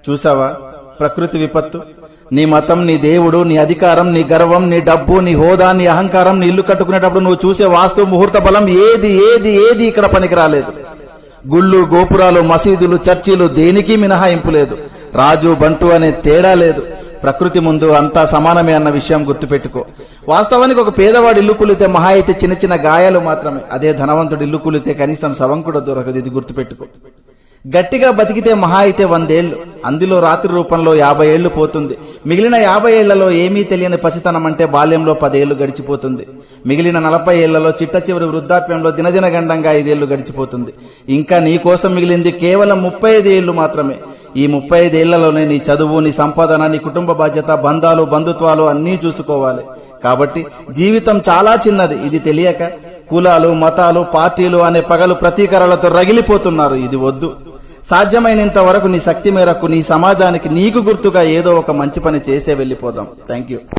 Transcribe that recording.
చూసావా ప్రకృతి విపత్తు? నీ మతం, నీ దేవుడు, నీ అధికారం, నీ గర్వం, నీ డబ్బు, నీ హోదా, నీ అహంకారం, నీ ఇల్లు కట్టుకునేటప్పుడు నువ్వు చూసే వాస్తు ముహూర్త బలం ఏది ఏది ఏది ఇక్కడ పనికి రాలేదు. గుళ్ళు, గోపురాలు, మసీదులు, చర్చిలు దేనికి మినహాయింపు లేదు. రాజు బంటు అనే తేడా లేదు. ప్రకృతి ముందు అంతా సమానమే అన్న విషయం గుర్తుపెట్టుకో. వాస్తవానికి ఒక పేదవాడు ఇల్లు కూలితే మహా అయితే చిన్న చిన్న గాయాలు మాత్రమే. అదే ధనవంతుడు ఇల్లు కూలితే కనీసం శవం కూడా దొరకదు. ఇది గుర్తుపెట్టుకో. గట్టిగా బతికితే మహా అయితే 100 ఏళ్లు, అందులో రాత్రి రూపంలో 50 ఏళ్లు పోతుంది. మిగిలిన 50 ఏళ్లలో ఏమీ తెలియని పసితనం అంటే బాల్యంలో 10 ఏళ్లు గడిచిపోతుంది. మిగిలిన 40 ఏళ్లలో చిట్ట చివరి వృద్ధాప్యంలో దినదిన గండంగా 5 ఏళ్లు గడిచిపోతుంది. ఇంకా నీ కోసం మిగిలింది కేవలం 35 ఏళ్లు మాత్రమే. ఈ 35 ఏళ్లలోనే నీ చదువు, నీ సంపాదన, నీ కుటుంబ బాధ్యత, బంధాలు, బంధుత్వాలు అన్నీ చూసుకోవాలి. కాబట్టి జీవితం చాలా చిన్నది. ఇది తెలియక కులాలు, మతాలు, పార్టీలు అనే పగలు ప్రతీకారాలతో రగిలిపోతున్నారు. ఇది వద్దు. సాధ్యమైనంత వరకు నీ శక్తి మేరకు నీ సమాజానికి నీకు గుర్తుగా ఏదో ఒక మంచి పని చేసే వెళ్ళిపోదాం. Thank you.